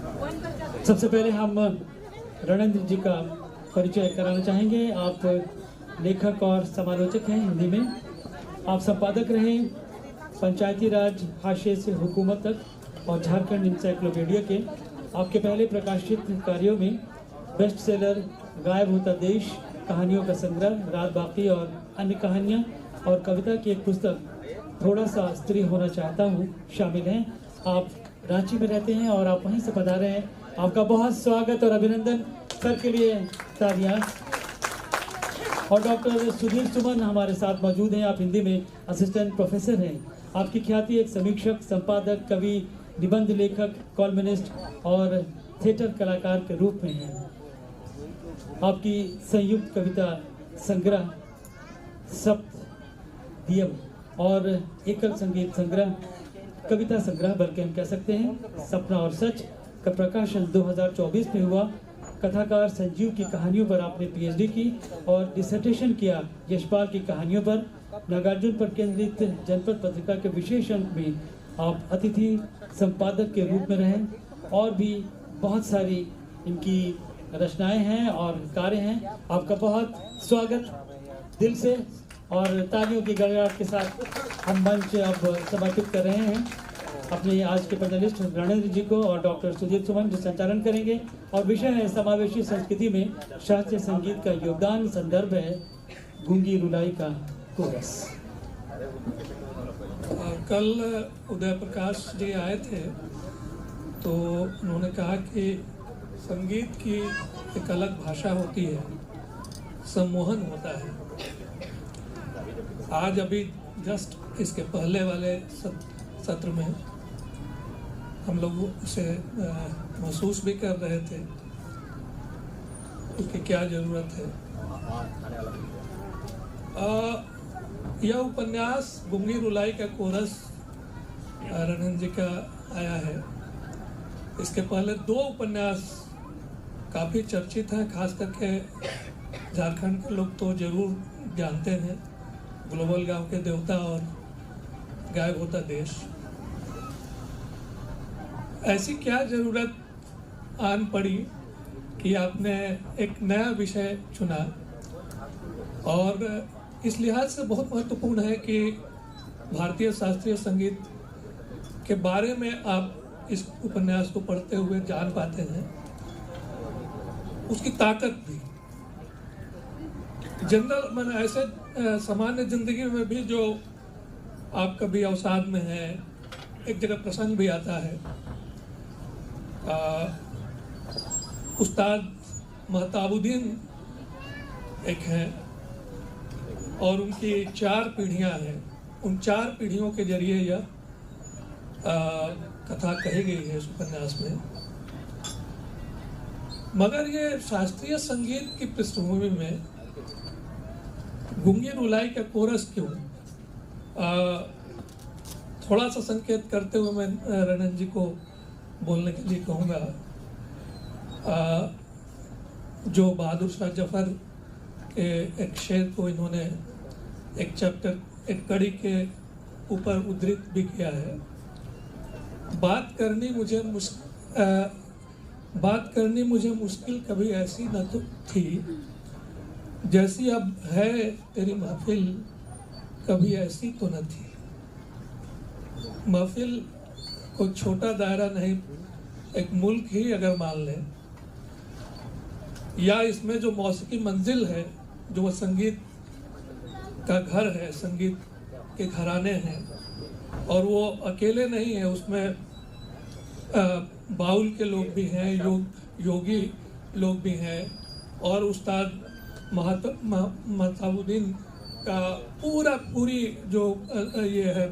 सबसे पहले हम रणेंद्र जी का परिचय कराना चाहेंगे। आप लेखक और समालोचक हैं हिंदी में। आप संपादक रहे पंचायती राज हाशिए से हुकूमत तक और झारखंड इंसाइक्लोपीडिया के। आपके पहले प्रकाशित कार्यों में बेस्ट सेलर गायब होता देश, कहानियों का संग्रह, रात बाकी और अन्य कहानियाँ और कविता की एक पुस्तक थोड़ा सा स्त्री होना चाहता हूँ शामिल हैं। आप रांची में रहते हैं और आप वहीं से पधारे हैं। आपका बहुत स्वागत और अभिनंदन। सर के लिए तालियां। और डॉक्टर सुधीर सुमन हमारे साथ मौजूद हैं। आप हिंदी में असिस्टेंट प्रोफेसर हैं। आपकी ख्याति एक समीक्षक, संपादक, कवि, निबंध लेखक, कॉलमनिस्ट और थिएटर कलाकार के रूप में है। आपकी संयुक्त कविता संग्रह सप्तदियम और एकल संगीत संग्रह, कविता संग्रह बल्कि हम कह सकते हैं सपना और सच का प्रकाशन 2024 में हुआ। कथाकार संजीव की कहानियों पर आपने पीएचडी की और डिसर्टेशन किया यशपाल की कहानियों पर। नागार्जुन पर केंद्रित जनपद पत्रिका के विशेष अंक में आप अतिथि संपादक के रूप में रहे। और भी बहुत सारी इनकी रचनाएं हैं और कार्य हैं। आपका बहुत स्वागत दिल से और तालियों की गड़गड़ाहट के साथ हम मंच अब समर्पित कर रहे हैं अपने आज के पैनलिस्ट रणेंद्र जी को और डॉक्टर सुधीर सुमन जो संचालन करेंगे। और विषय है समावेशी संस्कृति में शास्त्रीय संगीत का योगदान। संदर्भ है गूंगी रुलाई का कोरस। कल उदय प्रकाश जी आए थे तो उन्होंने कहा कि संगीत की एक अलग भाषा होती है, सम्मोहन होता है। आज अभी जस्ट इसके पहले वाले सत्र में हम लोग उसे महसूस भी कर रहे थे उसकी क्या ज़रूरत है। यह उपन्यास गूंगी रुलाई का कोरस रणेंद्र जी का आया है। इसके पहले दो उपन्यास काफ़ी चर्चित हैं, खास करके झारखंड के लोग तो ज़रूर जानते हैं, ग्लोबल गांव के देवता और गायब होता देश। ऐसी क्या ज़रूरत आन पड़ी कि आपने एक नया विषय चुना और इस लिहाज से बहुत महत्वपूर्ण है कि भारतीय शास्त्रीय संगीत के बारे में आप इस उपन्यास को पढ़ते हुए जान पाते हैं, उसकी ताकत भी। जनरल मैंने ऐसे सामान्य जिंदगी में भी जो आप कभी अवसाद में हैं, एक जगह प्रसंग भी आता है। उस्ताद महताबुद्दीन एक हैं और उनकी 4 पीढ़ियां हैं। उन 4 पीढ़ियों के जरिए यह कथा कही गई है इस उपन्यास में। मगर ये शास्त्रीय संगीत की पृष्ठभूमि में गूंगी रुलाई का कोरस क्यों? थोड़ा सा संकेत करते हुए मैं रणेंद्र जी को बोलने के लिए कहूँगा। जो बहादुर शाह जफर के एक शेर को इन्होंने एक चैप्टर, एक कड़ी के ऊपर उद्धृत भी किया है। बात करनी मुझे मुश्किल कभी ऐसी न तो थी, जैसी अब है तेरी महफिल कभी ऐसी तो न थी। महफिल कोई छोटा दायरा नहीं, एक मुल्क ही अगर मान लें, या इसमें जो मौसीकी मंजिल है, जो वो संगीत का घर है, संगीत के घराने हैं, और वो अकेले नहीं है, उसमें बाउल के लोग भी हैं, योगी लोग भी हैं, और उस्ताद महताबुद्दीन का पूरी जो ये है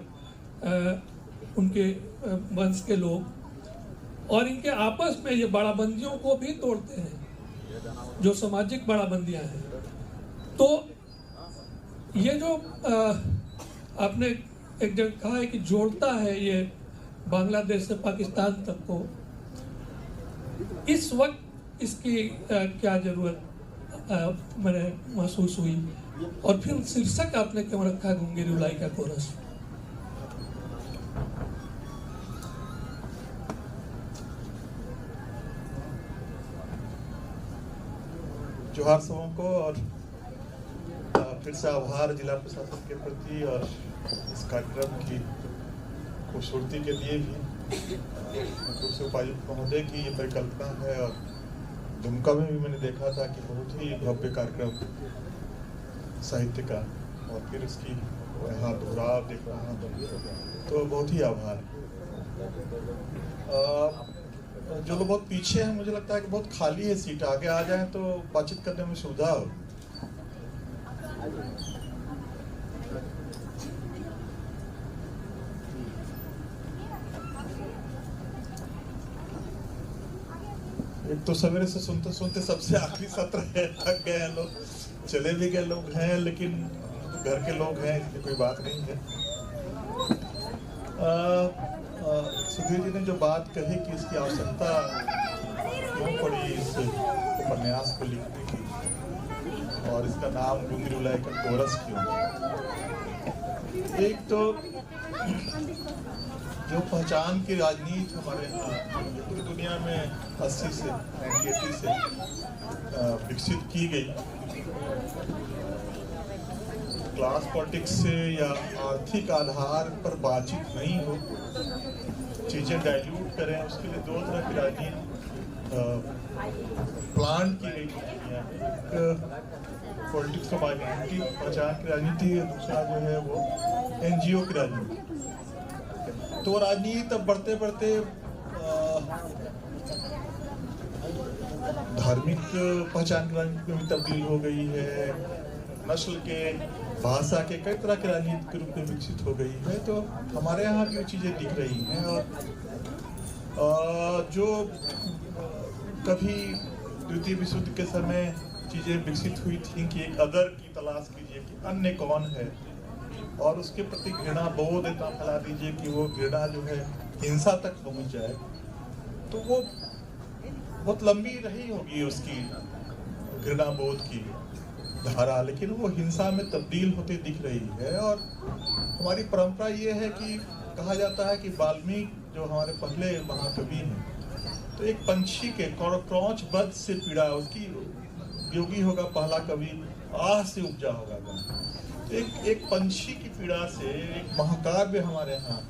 उनके वंश के लोग, और इनके आपस में ये बड़ाबंदियों को भी तोड़ते हैं, जो सामाजिक बड़ाबंदियां हैं। तो ये जो आपने एक जगह कहा है कि जोड़ता है ये बांग्लादेश से पाकिस्तान तक को, इस वक्त इसकी क्या जरूरत मैंने महसूस हुई। और फिर शीर्षक आपने क्यों रखा गूंगी रुलाई का कोरस? जोहार सबों को, और फिर से आभार जिला प्रशासन के प्रति और इस कार्यक्रम की खूबसूरती के लिए भी। मुख्य से उपायुक्त महोदय की ये परिकल्पना है, और दुमका में भी मैंने देखा था कि बहुत ही भव्य कार्यक्रम साहित्य का, और फिर इसकी यहाँ दोहराव देख रहा हूँ तो बहुत ही आभार। जो लोग बहुत पीछे हैं, मुझे लगता है कि बहुत खाली है सीट, आगे आ जाएं तो बातचीत करने में सुविधा हो। एक तो सवेरे से सुनते सुनते सबसे आखिरी सत्र है, थक गए हैं लोग, चले भी गए लोग हैं, लेकिन घर के लोग हैं, इसलिए कोई बात नहीं है। सुधीर जी ने जो बात कही कि इसकी आवश्यकता क्यों पड़ी इस उपन्यास को लिखने की, और इसका नाम गूंगी रुलाई का कोरस क्यों। एक तो जो पहचान की राजनीति हमारे यहाँ पूरी दुनिया में 80 से 1980 से विकसित की गई, क्लास पॉलिटिक्स से या आर्थिक आधार पर बातचीत नहीं हो, चीजें डाइल्यूट करें, उसके लिए दो तरह की राजनीति प्लान की गई। एक पॉलिटिक्स ऑफ आइडेंटिटी, पहचान की राजनीति, दूसरा जो है वो एनजीओ की राजनीति। तो राजनीति अब बढ़ते बढ़ते धार्मिक पहचान की राजनीति में तब्दील हो गई है, नस्ल के, भाषा के, कई तरह की राजनीति के रूप में विकसित हो गई है। तो हमारे यहाँ भी चीजें दिख रही हैं, और जो कभी द्वितीय विश्व युद्ध के समय चीजें विकसित हुई थी कि एक अदर की तलाश कीजिए कि अन्य कौन है, और उसके प्रति घृणा बोध इतना फैला दीजिए कि वो घृणा जो है हिंसा तक पहुंच जाए, तो वो बहुत लंबी रही होगी उसकी घृणा बोध की धारा, लेकिन वो हिंसा में तब्दील होते दिख रही है। और हमारी परंपरा ये है कि कहा जाता है कि वाल्मीकि जो हमारे पहले महाकवि हैं, तो एक पंछी के क्रौच बद से पीड़ा, उसकी योगी होगा पहला कवि, आह से उपजा होगा। तो एक पंछी की पीड़ा से एक महाकाव्य हमारे यहाँ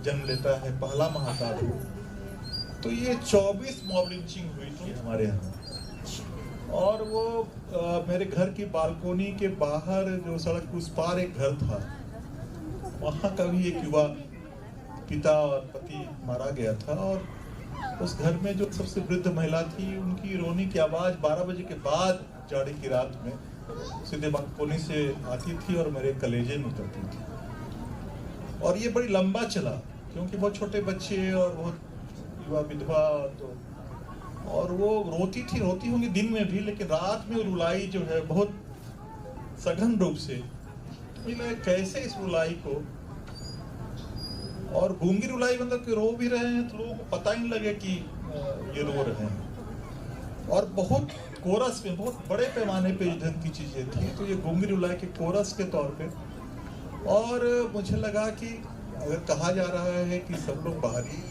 जन्म लेता है, पहला महाकाव्य। तो ये 24 मॉब लिंचिंग हुई थी हमारे यहाँ, और वो मेरे घर की बालकोनी के बाहर जो सड़क उस पार एक घर था, वहाँ कभी एक युवा पिता और पति मारा गया था, और उस घर में जो सबसे वृद्ध महिला थी, उनकी रोने की आवाज 12 बजे के बाद जाड़े की रात में सीधे बालकोनी से आती थी और मेरे कलेजे में उतरती थी। और ये बड़ी लंबा चला, क्योंकि बहुत छोटे बच्चे और बहुत युवा विधवा, तो और वो रोती होंगी दिन में भी, लेकिन रात में रुलाई जो है बहुत सघन रूप से। तो कैसे इस रुलाई को, और गूंगी रुलाई मतलब कि रो भी रहे हैं तो लोगों को पता ही नहीं लगे कि ये रो रहे हैं। और बहुत कोरस में, बहुत बड़े पैमाने पे ढंग की चीजें थी, तो ये गूंगी रुलाई के कोरस के तौर पे। और मुझे लगा कि अगर कहा जा रहा है कि सब लोग बाहरी,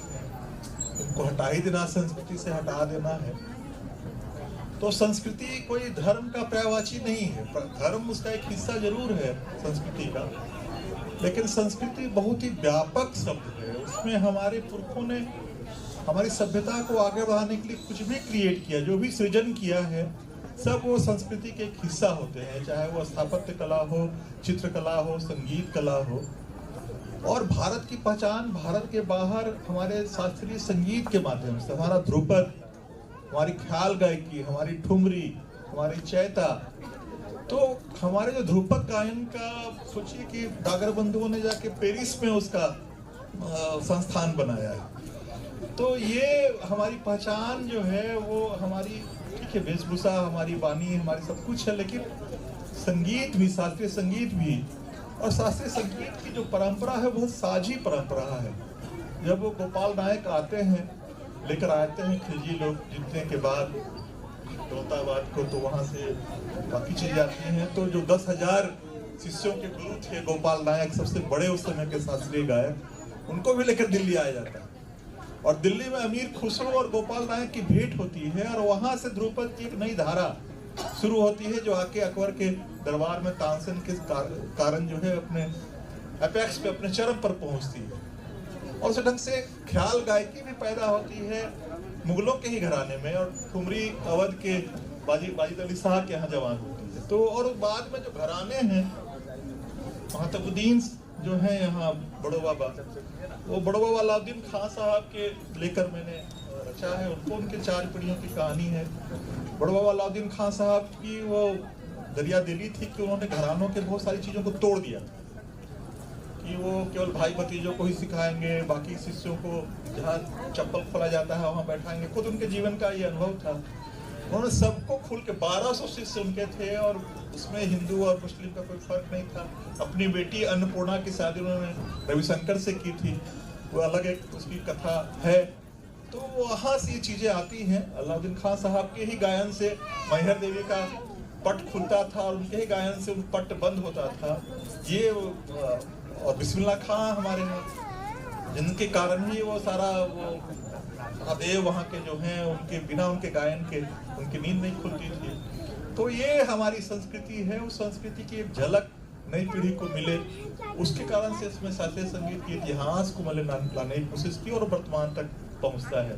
उनको हटा ही देना, संस्कृति से हटा देना है, तो संस्कृति कोई धर्म का पर्यायवाची नहीं है। धर्म उसका एक हिस्सा जरूर है संस्कृति का, लेकिन संस्कृति बहुत ही व्यापक शब्द है। उसमें हमारे पुरखों ने हमारी सभ्यता को आगे बढ़ाने के लिए कुछ भी क्रिएट किया, जो भी सृजन किया है, सब वो संस्कृति के एक हिस्सा होते हैं, चाहे वो स्थापत्य कला हो, चित्रकला हो, संगीत कला हो। और भारत की पहचान भारत के बाहर हमारे शास्त्रीय संगीत के माध्यम से, हमारा ध्रुपद, हमारी ख्याल गायकी, हमारी ठुमरी, हमारी चैता। तो हमारे जो ध्रुपद गायन का, सोचिए कि डागर बंधुओं ने जाके पेरिस में उसका संस्थान बनाया है। तो ये हमारी पहचान जो है वो हमारी, ठीक है, वेशभूषा, हमारी वाणी, हमारी सब कुछ है, लेकिन संगीत भी, शास्त्रीय संगीत भी, और शास्त्रीय संगीत की जो परंपरा है बहुत साझी परंपरा है। जब वो गोपाल नायक आते हैं, लेकर आते हैं खिलजी लोग जीतने के बाद दौलताबाद को, तो वहाँ से बाकी चीजें आती हैं। तो जो 10,000 शिष्यों के गुरु थे गोपाल नायक, सबसे बड़े उस समय के शास्त्रीय गायक, उनको भी लेकर दिल्ली आया जाता है। और दिल्ली में अमीर खुसरो और गोपाल नायक की भेंट होती है, और वहां से ध्रुपद की एक नई धारा शुरू होती है, जो आके अकबर के दरबार में तानसेन के कारण जो है अपने एपेक्स पे, अपने चरम पर पहुंचती है। और उस ढंग से ख्याल गायकी भी पैदा होती है मुगलों के ही घराने में, और ठुमरी अवध के वाजिद अली शाह के यहाँ जवान होती है। तो और बाद में जो घराने हैं, महतबुद्दीन जो है यहाँ बड़ो बाबा, वो बड़ो बाबा अलाउद्दीन खान साहब के लेकर मैंने रचा है। उनको उनके 4 पीढ़ियों की कहानी है। बड़ो बाबा अलाउद्दीन खान साहब की वो दरिया दिली थी कि उन्होंने घरानों के बहुत सारी चीज़ों को तोड़ दिया कि वो केवल भाई भतीजों को ही सिखाएंगे, बाकी शिष्यों को जहाँ चप्पल खोला जाता है वहाँ बैठाएंगे। खुद उनके जीवन का ये अनुभव था। उन्होंने सबको खुल के 1200 शिष्य उनके थे, और उसमें हिंदू और मुस्लिम का कोई फर्क नहीं था। अपनी बेटी अन्नपूर्णा की शादी उन्होंने रविशंकर से की थी, वो अलग एक उसकी कथा है। तो वहाँ से ये चीज़ें आती हैं। अलाउद्दीन खान साहब के ही गायन से मैहर देवी का पट खुलता था, और उनके ही गायन से उन पट बंद होता था। ये और बिस्मिल्लाह खां हमारे यहाँ, जिनके कारण ही वो सारा वो अदेव वहाँ के जो हैं, उनके बिना उनके गायन के उनकी नींद नहीं खुलती थी। तो ये हमारी संस्कृति है। उस संस्कृति की एक झलक नई पीढ़ी को मिले, उसके कारण से इसमें शास्त्रीय संगीत के इतिहास को मैंने लाने की कोशिश की, और वर्तमान तक पहुँचता है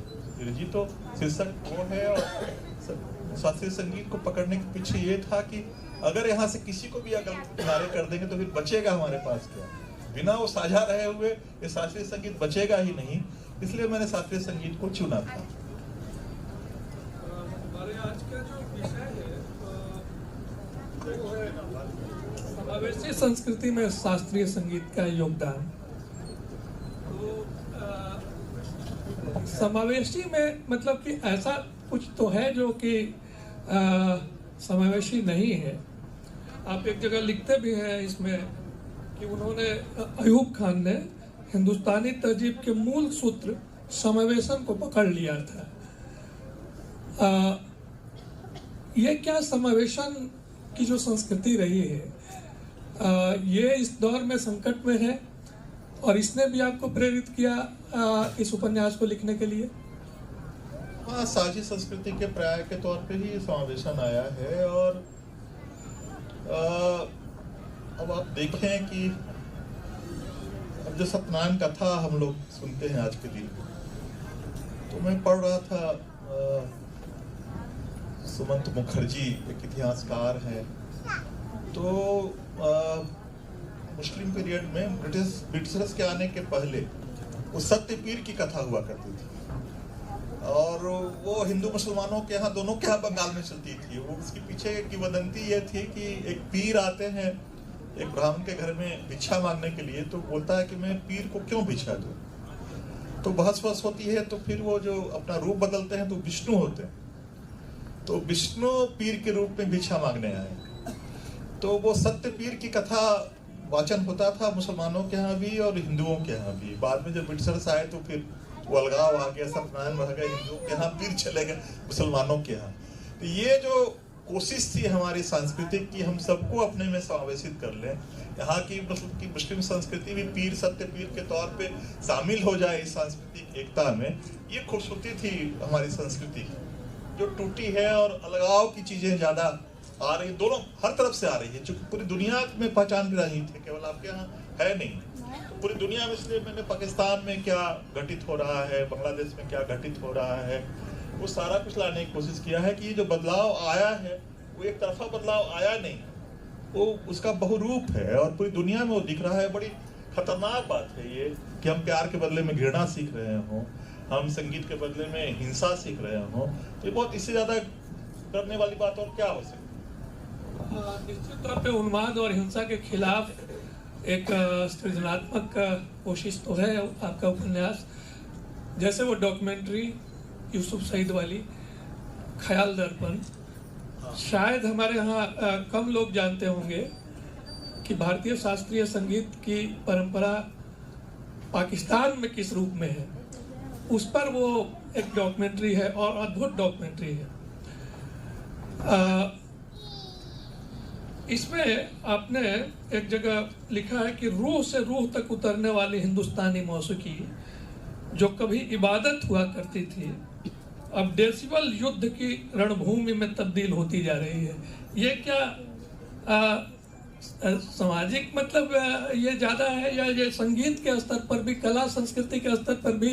जी। तो शीर्षक वो है, और शास्त्रीय संगीत को पकड़ने के पीछे ये था कि अगर यहाँ से किसी को भी अगर किनारे कर देंगे तो फिर बचेगा हमारे पास क्या? बिना वो साझा रहे हुए ये शास्त्रीय संगीत बचेगा ही नहीं। इसलिए मैंने शास्त्रीय संगीत को चुना था। हमारे आज का जो विषय है वो है समावेशी संस्कृति में शास्त्रीय संगीत का योगदान। तो समावेशी में मतलब कि ऐसा कुछ तो है जो कि समावेशी नहीं है। आप एक जगह लिखते भी हैं इसमें कि उन्होंने, अयूब खान ने हिंदुस्तानी तहजीब के मूल सूत्र समावेशन को पकड़ लिया था। ये क्या समावेशन की जो संस्कृति रही है, ये इस दौर में संकट में है, और इसने भी आपको प्रेरित किया इस उपन्यास को लिखने के लिए? हाँ, साझी संस्कृति के पर्याय के तौर पे ही समावेशन आया है। और अब आप देखें कि अब जो सत्यनारायण कथा हम लोग सुनते हैं आज के दिन, तो मैं पढ़ रहा था, सुमंत मुखर्जी एक इतिहासकार है, तो मुस्लिम पीरियड में ब्रिटिशर्स के आने के पहले वो सत्यपीर की कथा हुआ करती थी, और वो हिंदू मुसलमानों के यहाँ, दोनों के यहाँ बंगाल में चलती थी। वो उसके पीछे की वदंती ये थी कि एक पीर आते हैं एक ब्राह्मण के घर में भिक्षा मांगने के लिए, तो बोलता है कि मैं पीर को क्यों भिक्षा दूं? तो बहस होती है, तो फिर वो जो अपना रूप बदलते हैं तो विष्णु होते हैं, तो विष्णु पीर के रूप में भिक्षा मांगने आए। तो वो सत्य पीर की कथा वाचन होता था मुसलमानों के यहाँ भी और हिंदुओं के यहाँ भी। बाद में जब ब्रिटिशर्स आए तो फिर वो अलगाव आ गया, सत्यनारायण रह गए, हिंदुओं के यहाँ पीर चले गए मुसलमानों के यहाँ। तो ये जो कोशिश थी हमारी सांस्कृतिक की, हम सबको अपने में समावेशित कर लें, यहाँ की मुस्लिम संस्कृति भी पीर सत्य पीर के तौर पे शामिल हो जाए इस सांस्कृतिक एकता में। ये खूबसूरती थी हमारी संस्कृति की, जो टूटी है, और अलगाव की चीजें ज्यादा आ रही, दोनों हर तरफ से आ रही है, जो पूरी दुनिया में पहचान की राजनीति है, केवल आपके यहाँ है नहीं, तो पूरी दुनिया में। इसलिए मैंने पाकिस्तान में क्या घटित हो रहा है, बांग्लादेश में क्या घटित हो रहा है, वो सारा कुछ लाने की कोशिश किया है कि ये जो बदलाव आया है वो एक तरफा बदलाव आया नहीं, वो उसका बहुरूप है और पूरी दुनिया में वो दिख रहा है। बड़ी खतरनाक बात है ये कि हम प्यार के बदले में घृणा सीख रहे हों, हम संगीत के बदले में हिंसा सीख रहे हों, तो ये बहुत इससे ज्यादा करने वाली बात और क्या हो सकती है। निश्चित तौर पे उन्माद और हिंसा के खिलाफ एक सृजनात्मक कोशिश तो है आपका उपन्यास, जैसे वो डॉक्यूमेंट्री यूसुफ सईद वाली ख्याल दर्पण। शायद हमारे यहाँ कम लोग जानते होंगे कि भारतीय शास्त्रीय संगीत की परंपरा पाकिस्तान में किस रूप में है, उस पर वो एक डॉक्यूमेंट्री है और अद्भुत डॉक्यूमेंट्री है। इसमें आपने एक जगह लिखा है कि रूह से रूह तक उतरने वाली हिंदुस्तानी मौसीकी जो कभी इबादत हुआ करती थी, अब डेसिबल युद्ध की रणभूमि में तब्दील होती जा रही है। ये क्या सामाजिक मतलब ये ज़्यादा है, या ये संगीत के स्तर पर भी, कला संस्कृति के स्तर पर भी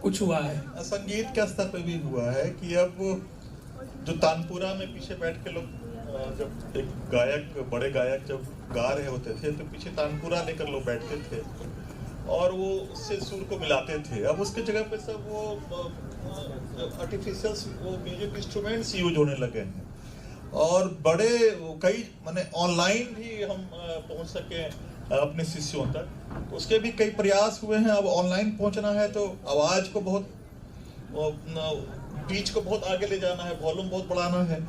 कुछ हुआ है? संगीत के स्तर पर भी हुआ है कि अब जो तानपुरा में पीछे बैठ के लोग जब एक गायक, बड़े गायक जब गा रहे होते थे तो पीछे तानपुरा लेकर लोग बैठते थे और वो उससे सुर को मिलाते थे। अब उसके जगह पे सब वो आर्टिफिशियल वो म्यूजिक इंस्ट्रूमेंट्स यूज होने लगे हैं और बड़े कई माने ऑनलाइन भी हम पहुंच सके अपने शिष्यों तक, तो उसके भी कई प्रयास हुए हैं। अब ऑनलाइन पहुंचना है तो आवाज को बहुत, पिच को बहुत आगे ले जाना है, वॉल्यूम बहुत बढ़ाना है,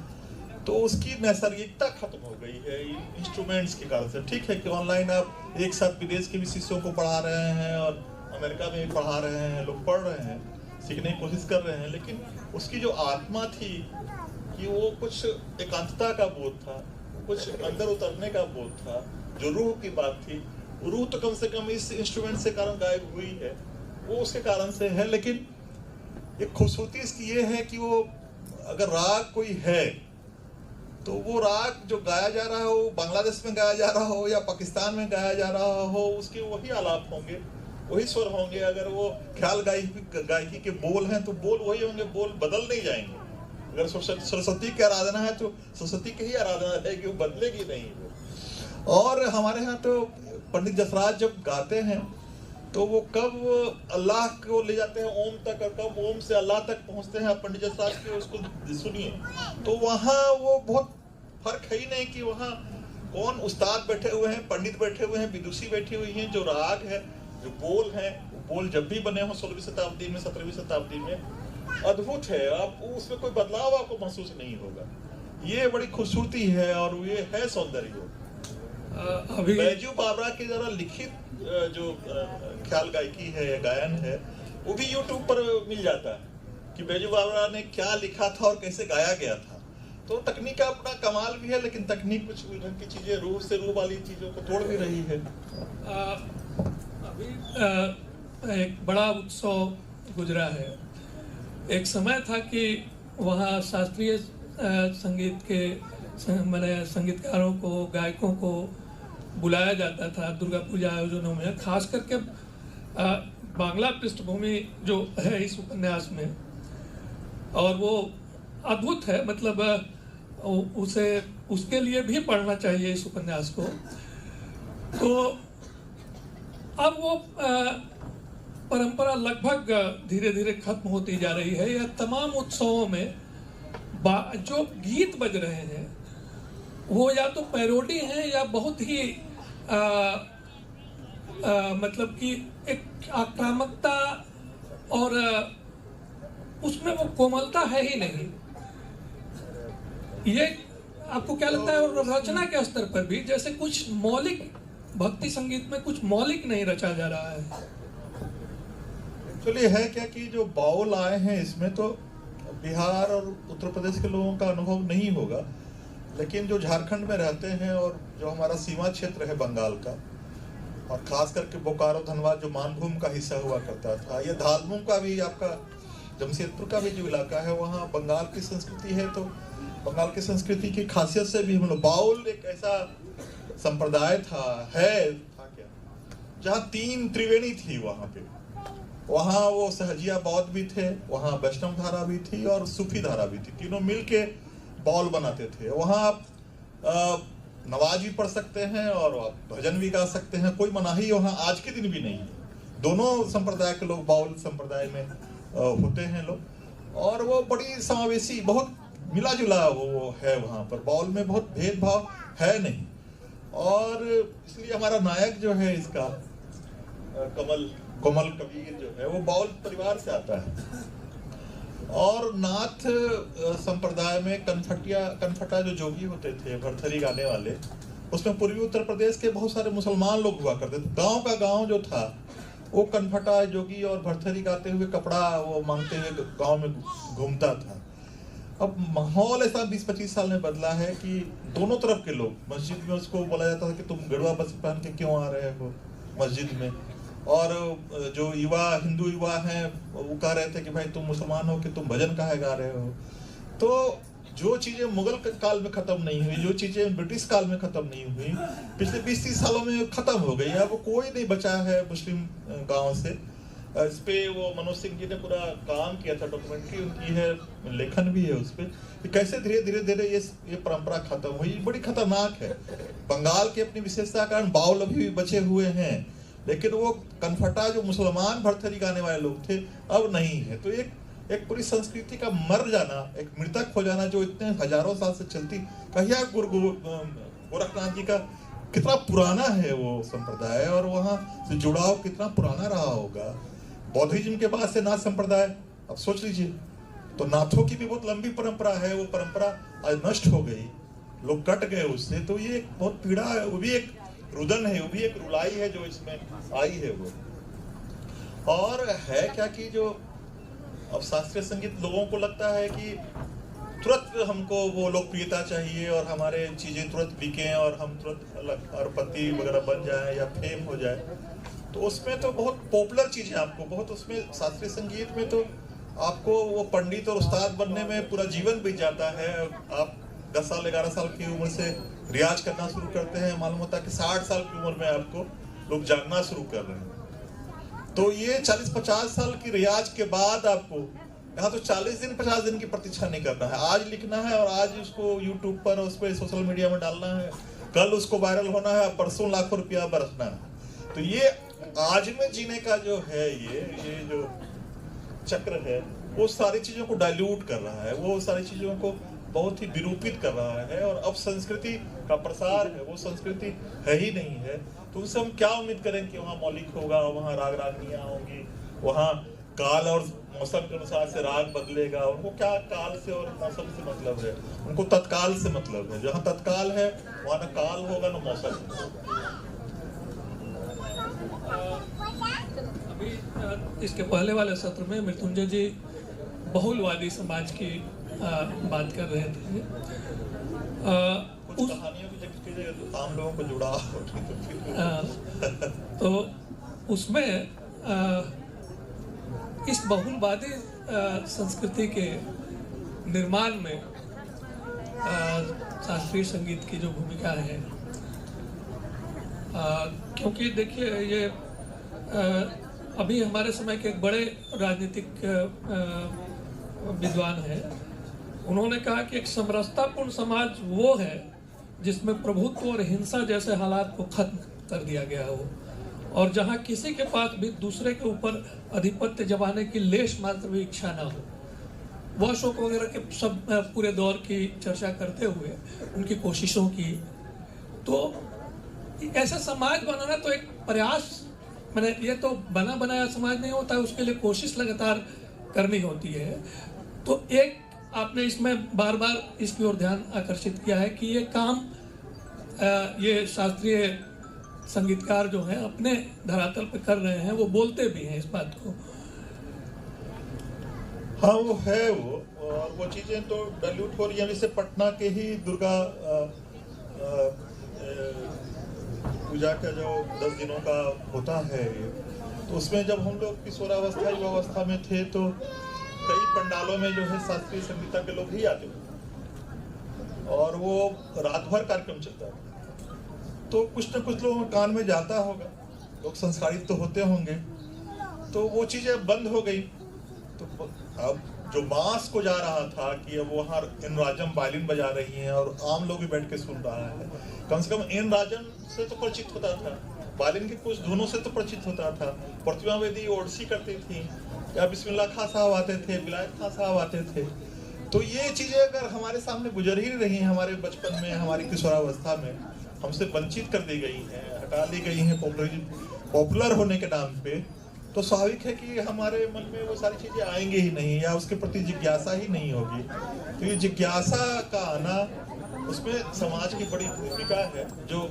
तो उसकी नैसर्गिकता खत्म हो गई है इंस्ट्रूमेंट्स के कारण से। ठीक है कि ऑनलाइन आप एक साथ विदेश के भी शिष्यों को पढ़ा रहे हैं और अमेरिका में भी पढ़ा रहे हैं, लोग पढ़ रहे हैं, सीखने की कोशिश कर रहे हैं, लेकिन उसकी जो आत्मा थी कि वो कुछ एकांतता का बोध था, कुछ अंदर उतरने का बोध था, जो रूह की बात थी, रूह तो कम से कम इस इंस्ट्रूमेंट से कारण गायब हुई है, वो उसके कारण से है। लेकिन एक खूबसूरती इसकी ये है कि वो अगर राग कोई है तो वो राग जो गाया जा रहा हो, बांग्लादेश में गाया जा रहा हो या पाकिस्तान में गाया जा रहा हो, उसके वही आलाप होंगे, वही स्वर होंगे। अगर वो ख्याल गायकी के बोल हैं तो बोल वही होंगे, बोल बदल नहीं जाएंगे। अगर सरस्वती की आराधना है तो सरस्वती की ही आराधना है कि वो बदलेगी नहीं वो। और हमारे यहाँ तो पंडित जसराज जब गाते हैं तो वो कब अल्लाह को ले जाते हैं ओम तक और कब ओम से अल्लाह तक पहुंचते हैं, आप पंडित जसराज के उसको सुनिए तो वहाँ वो बहुत फर्क है ही नहीं कि वहाँ कौन उस्ताद बैठे हुए हैं, पंडित बैठे हुए हैं, विदुषी बैठी हुई हैं, जो राग है, जो बोल है, बोल जब भी बने हो 16वीं शताब्दी में, 17वीं शताब्दी में, अद्भुत है। आप उसमें कोई बदलाव आपको महसूस नहीं होगा। ये बड़ी खूबसूरती है और ये है सौंदर्य। अभी बैजू बावरा के जरा लिखित जो ख्याल गायकी है या गायन है वो भी यूट्यूब पर मिल जाता है कि बैजू बावरा ने क्या लिखा था और कैसे गाया गया था। तो तकनीक का अपना कमाल भी है, लेकिन तकनीक कुछ ढंग की चीजें, रूह से रूह वाली चीजों को तोड़ भी रही है। अभी एक बड़ा उत्सव गुजरा है। एक समय था कि वहाँ शास्त्रीय संगीत के मैंने संगीतकारों को, गायकों को बुलाया जाता था दुर्गा पूजा आयोजनों में, खास करके बांग्ला पृष्ठभूमि जो है इस उपन्यास में, और वो अद्भुत है। मतलब उसे उसके लिए भी पढ़ना चाहिए इस उपन्यास को। तो अब वो परंपरा लगभग धीरे धीरे खत्म होती जा रही है। यह तमाम उत्सवों में जो गीत बज रहे हैं वो या तो पैरोडी हैं या बहुत ही मतलब कि एक आक्रामकता और उसमें वो कोमलता है ही नहीं। ये आपको क्या लगता है? और रचना के स्तर पर भी जैसे कुछ मौलिक, भक्ति संगीत में कुछ मौलिक नहीं रचा जा रहा है। एक्चुअली है क्या कि जो बाउल आए हैं इसमें तो बिहार और उत्तर प्रदेश के लोगों का अनुभव नहीं होगा, लेकिन जो झारखंड में रहते हैं और जो हमारा सीमा क्षेत्र है बंगाल का, और खास करके बोकारो धनबाद जो मानभूम का हिस्सा हुआ करता था, ये धालभूम का भी, आपका जमशेदपुर का भी जो इलाका है, वहाँ बंगाल की संस्कृति है। तो बंगाल की संस्कृति की खासियत से भी हम लोग, बाउल एक ऐसा संप्रदाय था क्या, जहाँ 3 त्रिवेणी थी वहाँ पे। वहाँ वो सहजिया बौद्ध भी थे, वहाँ वैष्णव धारा भी थी और सूफी धारा भी थी, तीनों मिलके बाउल बनाते थे। वहाँ आप नवाज भी पढ़ सकते हैं और आप भजन भी गा सकते हैं, कोई मनाही वहाँ आज के दिन भी नहीं है। दोनों संप्रदाय के लोग बाउल संप्रदाय में होते हैं लोग, और वो बड़ी समावेशी, बहुत मिला जुला वो है वहाँ पर। बाउल में बहुत भेदभाव है नहीं, और इसलिए हमारा नायक जो है इसका कोमल कबीर जो है वो बाउल परिवार से आता है। और नाथ संप्रदाय में कनफटा जो जोगी होते थे, भरथरी गाने वाले, उसमें पूर्वी उत्तर प्रदेश के बहुत सारे मुसलमान लोग हुआ करते थे। गांव का गांव जो था वो कनफटा जोगी और भरथरी गाते हुए, कपड़ा वो मांगते हुए गांव में घूमता था। अब माहौल ऐसा 20-25 साल में बदला है कि दोनों तरफ के लोग, मस्जिद में उसको बोला जाता था कि तुम गड़वा बस पहन के क्यों आ रहे हो मस्जिद में, और जो युवा हिंदू युवा हैं वो कह रहे थे कि भाई तुम मुसलमान हो कि तुम भजन काहे गा रहे हो। तो जो चीजें मुगल काल में खत्म नहीं हुई, जो चीजें ब्रिटिश काल में खत्म नहीं हुई, पिछले 20-30 सालों में खत्म हो गई। अब कोई नहीं बचा है मुस्लिम गांव से। इस पे वो मनोज सिंह जी ने पूरा काम किया था, डॉक्यूमेंट्री उनकी है, लेखन भी है उस पे कि कैसे धीरे धीरे ये परंपरा खत्म हुई। बड़ी खतरनाक है। बंगाल की अपनी विशेषता के कारण बाउल अभी भी बचे हुए हैं, लेकिन वो कनफटा जो मुसलमान भरथरी गाने वाले लोग थे अब नहीं है। तो एक पूरी संस्कृति का मर जाना, एक मृतक हो जाना जो इतने हजारों साल से चलती। कहिया गोरखनाथ जी का कितना पुराना है वो संप्रदाय, और वहाँ से जुड़ाव कितना पुराना रहा होगा। बौद्धिज्म के बाद से नाथ संप्रदाय, अब सोच लीजिए, तो नाथों की भी बहुत लंबी परंपरा है। वो परंपरा आज नष्ट हो गई, लोग कट गए उससे। तो ये एक बहुत पीड़ा है, वो भी एक रुदन है, वो भी एक रुलाई है जो इसमें आई है वो। और है क्या कि जो अब शास्त्रीय संगीत लोगों को लगता है कि तुरंत हमको वो लोकप्रियता चाहिए और हमारे चीजें तुरंत बिकें और हम तुरंत अरबपति वगैरह बन जाए या फेम हो जाए। तो उसमें तो बहुत पॉपुलर चीज है, आपको बहुत उसमें शास्त्रीय संगीत में तो आपको वो पंडित और उस्ताद बनने में पूरा जीवन बीत जाता है। आप 10 साल 11 साल की उम्र से रियाज करना शुरू करते हैं, मालूम होता है कि 60 साल की उम्र में आपको लोग जानना शुरू कर रहे हैं। तो ये 40-50 साल की रियाज के बाद आपको यहाँ तो 40 दिन 50 दिन की प्रतीक्षा नहीं करना है। आज लिखना है और आज उसको यूट्यूब पर उस पर सोशल मीडिया में डालना है, कल उसको वायरल होना है, परसों लाखों रुपया बरसना है। तो ये आज में जीने का जो है ये जो चक्र है वो सारी चीजों को डाइल्यूट कर रहा है, वो सारी चीजों को बहुत ही विरूपित कर रहा है। और अब संस्कृति का प्रसार है, वो संस्कृति है ही नहीं है। तो उससे हम क्या उम्मीद करें कि वहाँ मौलिक होगा, वहाँ राग रागनियाँ होंगी, वहाँ काल और मौसम के अनुसार से राग बदलेगा। उनको क्या काल से और मौसम से मतलब है, उनको तत्काल से मतलब है। जहाँ तत्काल है वहाँ न काल होगा न मौसम। अभी इसके पहले वाले सत्र में मृत्युंजय जी बहुलवादी समाज की बात कर रहे थे। कुछ कहानियों की जगह आम लोगों को जुड़ा तो उसमें इस बहुलवादी संस्कृति के निर्माण में शास्त्रीय संगीत की जो भूमिका है, क्योंकि देखिए ये अभी हमारे समय के एक बड़े राजनीतिक विद्वान हैं, उन्होंने कहा कि एक समरसतापूर्ण समाज वो है जिसमें प्रभुत्व और हिंसा जैसे हालात को खत्म कर दिया गया हो, और जहां किसी के पास भी दूसरे के ऊपर आधिपत्य जमाने की लेश मात्र भी इच्छा ना हो। वह अशोक वगैरह के सब पूरे दौर की चर्चा करते हुए उनकी कोशिशों की, तो ऐसा समाज बनाना तो एक प्रयास, मैंने ये तो बना बनाया समाज नहीं होता है, उसके लिए कोशिश लगातार करनी होती है। तो एक आपने इसमें बार बार इसकी ओर ध्यान आकर्षित किया है कि ये काम ये शास्त्रीय संगीतकार जो हैं अपने धरातल पे कर रहे हैं, वो बोलते भी हैं इस बात को। हाँ वो है वो, और वो चीजें तो डाइल्यूट हो रही हैं। जैसे पटना के ही दुर्गा पूजा का जो 10 दिनों का होता है, तो उसमें जब हम लोग किशोरावस्था युवावस्था में थे तो कई पंडालों में जो है शास्त्रीय संगीता के लोग ही आते थे और वो रात भर कार्यक्रम चलता है। तो कुछ न कुछ लोगों के कान में जाता होगा, लोग संस्कारित तो होते होंगे, तो वो चीजें बंद हो गई। तो अब जो मास को जा रहा था कि अब वहाँ इन राजम वायलिन बजा रही हैं और आम लोग भी बैठ के सुन रहा है, कम से कम इन राजम से तो परिचित होता था, वायलिन के कुछ धुनों से तो परिचित होता था। प्रतिमा वेदी ओडिसी करती थी, या बिस्मिल्लाह खां साहब आते थे, विलायत खां साहब आते थे। तो ये चीजें अगर हमारे सामने गुजर ही रही हैं, हमारे बचपन में, हमारी किशोरावस्था में हमसे वंचित कर दी गई हैं, हटा दी गई हैं पॉपुलर होने के नाम पे, तो स्वाभाविक है कि हमारे मन में वो सारी चीजें आएंगी ही नहीं, या उसके प्रति जिज्ञासा ही नहीं होगी। तो ये जिज्ञासा का आना, उसमें समाज की बड़ी भूमिका है जो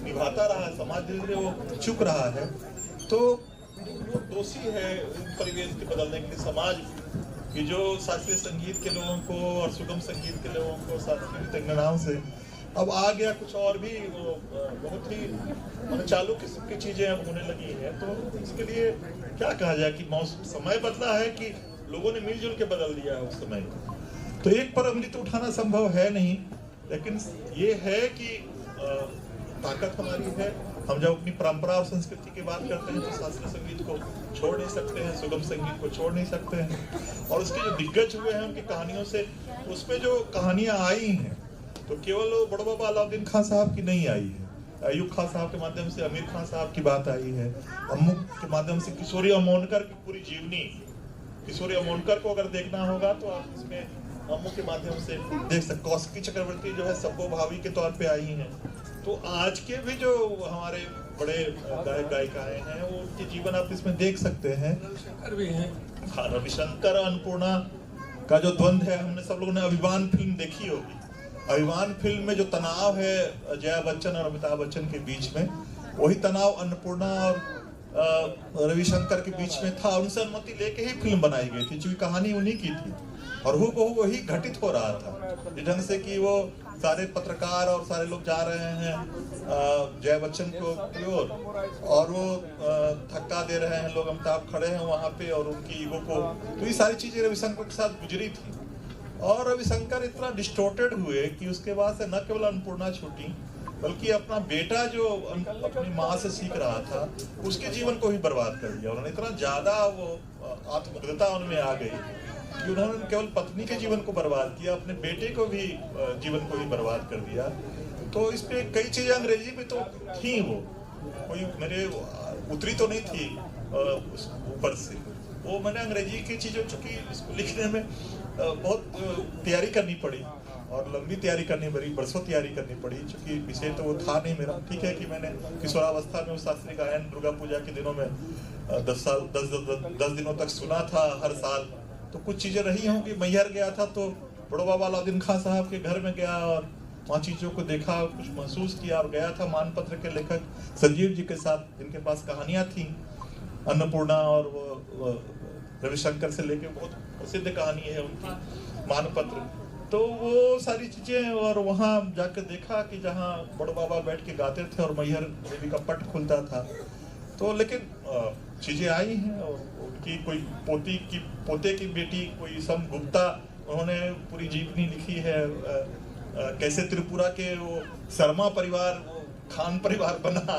निभाता रहा है। समाज धीरे धीरे वो चुक रहा है, तो वो दोषी है परिवेश के बदलने के लिए समाज कि जो शास्त्रीय संगीत के लोगों को और सुगम संगीत के लोगों को शास्त्रीय तंगनाओं से अब आ गया कुछ और भी बहुत ही चालू किस्म की चीजें अब होने लगी हैं। तो इसके लिए क्या कहा जाए कि समय बदला है कि लोगों ने मिलजुल के बदल दिया है उस समय को। तो एक पर अमृत उठाना संभव है नहीं, लेकिन ये है कि ताकत हमारी है। हम जब अपनी परंपरा और संस्कृति की बात करते हैं तो शास्त्रीय संगीत को छोड़ नहीं सकते हैं, सुगम संगीत को छोड़ नहीं सकते हैं। और उसके जो दिग्गज हुए हैं उनकी कहानियों से, उसमें जो कहानियां आई हैं तो केवल बड़ो बाबा अलाउद्दीन खां साहब की नहीं आई है। अयूब खां साहब के माध्यम से अमीर खां साहब की बात आई है। अम्मू के माध्यम से किशोरी अमोनकर की पूरी जीवनी, किशोरी अमोनकर को अगर देखना होगा तो आप इसमें अम्मू के माध्यम से देख सकते। कौशिकी चक्रवर्ती जो है सब्बो भावी के तौर पे आई हैं। तो आज के भी जो हमारे बड़े गायक गायिकाएं हैं वो उनके जीवन आप इसमें देख सकते हैं। रविशंकर भी हैं। हाँ, रविशंकर अन्नपूर्णा का जो द्वंद्व है, हमने सब लोगों ने अभिमान फिल्म देखी होगी। अभिमान फिल्म में जो तनाव है जया बच्चन और अमिताभ बच्चन के बीच में, वही तनाव अन्नपूर्णा और रविशंकर के बीच में था। उनसे अनुमति लेके ही फिल्म बनाई गई थी, क्योंकि कहानी उन्हीं की थी और वो वही घटित हो रहा था। जिस ढंग से कि वो सारे पत्रकार और सारे लोग जा रहे हैं जया बच्चन की ओर और वो धक्का दे रहे हैं लोग, अमिताभ खड़े हैं वहां पे और उनकी ईगो को, तो ये सारी चीजें रविशंकर के साथ गुजरी थी। और रविशंकर इतना डिस्टोर्टेड हुए कि उसके बाद से न केवल अन्नपूर्णा छूटी, बल्कि अपना बेटा जो अपनी माँ से सीख रहा था उसके जीवन को ही बर्बाद कर दिया। उन्होंने इतना ज्यादा वो आत्मग्रता उनमें आ गई कि उन्होंने केवल पत्नी के जीवन को बर्बाद किया, अपने बेटे को भी जीवन को ही बर्बाद कर दिया। तो इस पे कई चीजें अंग्रेजी में तो थी, वो कोई मेरे उतरी तो नहीं थी ऊपर से, वो मैंने अंग्रेजी की चीजों, चूंकि इसको लिखने में बहुत तैयारी करनी पड़ी और लंबी तैयारी करनी पड़ी, बरसों तैयारी करनी पड़ी, क्योंकि विषय तो वो था नहीं मेरा। ठीक है कि मैंने किशोरावस्था में शास्त्रीय गायन दुर्गा पूजा के दिनों में 10 दिनों तक सुना था हर साल। तो कुछ चीजें रही होंगी। मैहर गया था तो बड़ो बाबा अलाउद्दीन खां साहब के घर में गया और वहाँ चीजों को देखा, कुछ महसूस किया। और गया था मानपत्र के लेखक संजीव जी के साथ, जिनके पास कहानियां थी अन्नपूर्णा और वो रविशंकर से लेके बहुत प्रसिद्ध कहानी है उनकी मानपत्र। तो वो सारी चीजें, और वहाँ जाकर देखा कि जहाँ बड़ो बाबा बैठ के गाते थे और मैहर देवी का पट खुलता था। तो लेकिन चीजें आई हैं और उनकी कोई पोते की बेटी कोई सम गुप्ता, उन्होंने पूरी जीवनी लिखी है कैसे त्रिपुरा के वो शर्मा परिवार वो खान परिवार बना,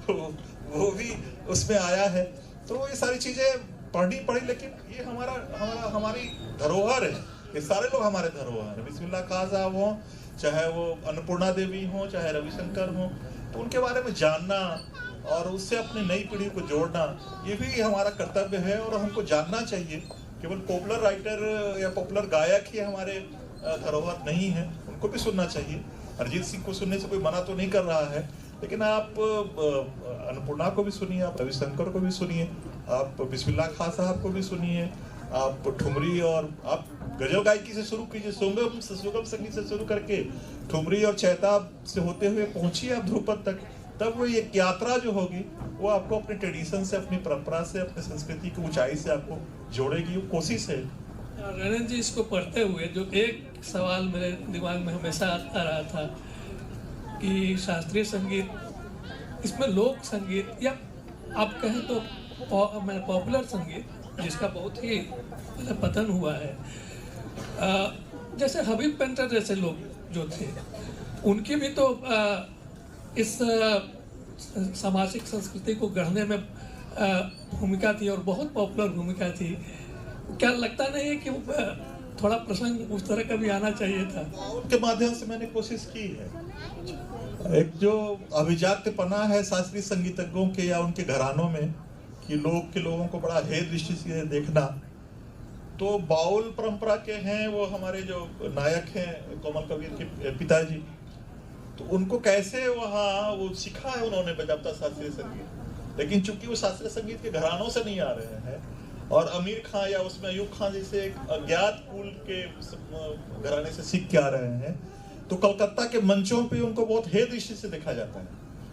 वो भी उसमें आया है। तो ये सारी चीजें पढ़नी पड़ी, लेकिन ये हमारी धरोहर है। ये सारे लोग हमारे धरोहर है। बिस्मिल्लाह खां साहब हो, चाहे वो अन्नपूर्णा देवी हो, चाहे रविशंकर हो, तो उनके बारे में जानना और उससे अपनी नई पीढ़ी को जोड़ना, ये भी हमारा कर्तव्य है और हमको जानना चाहिए। केवल पॉपुलर राइटर या पॉपुलर गायक ही हमारे धरोहर नहीं है, उनको भी सुनना चाहिए। अरिजीत सिंह को सुनने से कोई मना तो नहीं कर रहा है, लेकिन आप अन्नपूर्णा को भी सुनिए, आप रविशंकर को भी सुनिए, आप बिस्मिल्लाह खां साहब को भी सुनिए, आप ठुमरी और आप गजल गायकी से शुरू कीजिए, सुगम संगीत से शुरू करके ठुमरी और चैताब से होते हुए पहुंचिए आप ध्रुपद तक। तब वो एक यात्रा जो होगी वो आपको अपने ट्रेडिशन से, अपनी परंपरा से, अपनी संस्कृति की ऊंचाई से आपको जोड़ेगी। वो कोशिश है। रणन जी, इसको पढ़ते हुए जो एक सवाल मेरे दिमाग में हमेशा आता रहा था कि शास्त्रीय संगीत, इसमें लोक संगीत या आप कहें तो पॉपुलर संगीत, जिसका बहुत ही पतन हुआ है, जैसे हबीब पेंटर जैसे लोग जो थे, उनकी भी तो इस सामाजिक संस्कृति को गढ़ने में भूमिका थी और बहुत पॉपुलर भूमिका थी। क्या लगता नहीं है कि थोड़ा प्रसंग उस तरह का भी आना चाहिए था? उनके माध्यम से मैंने कोशिश की है। एक जो अभिजात्यपना है शास्त्रीय संगीतज्ञों के या उनके घरानों में, कि लोगों को बड़ा हेय दृष्टि से देखना, तो बाउल परंपरा के हैं वो हमारे जो नायक हैं कोमल कबीर के पिताजी, तो उनको कैसे वहाँ वो सीखा है उन्होंने बजाता शास्त्रीय संगीत, लेकिन चूंकि वो शास्त्रीय संगीत के घरानों से नहीं आ रहे हैं और अमीर खां या उसमें अयूब खां जैसे एक अज्ञात कुल के घराने से सीख के आ रहे हैं, तो कलकत्ता के मंचों पे उनको बहुत हेय दृष्टि से देखा जाता है।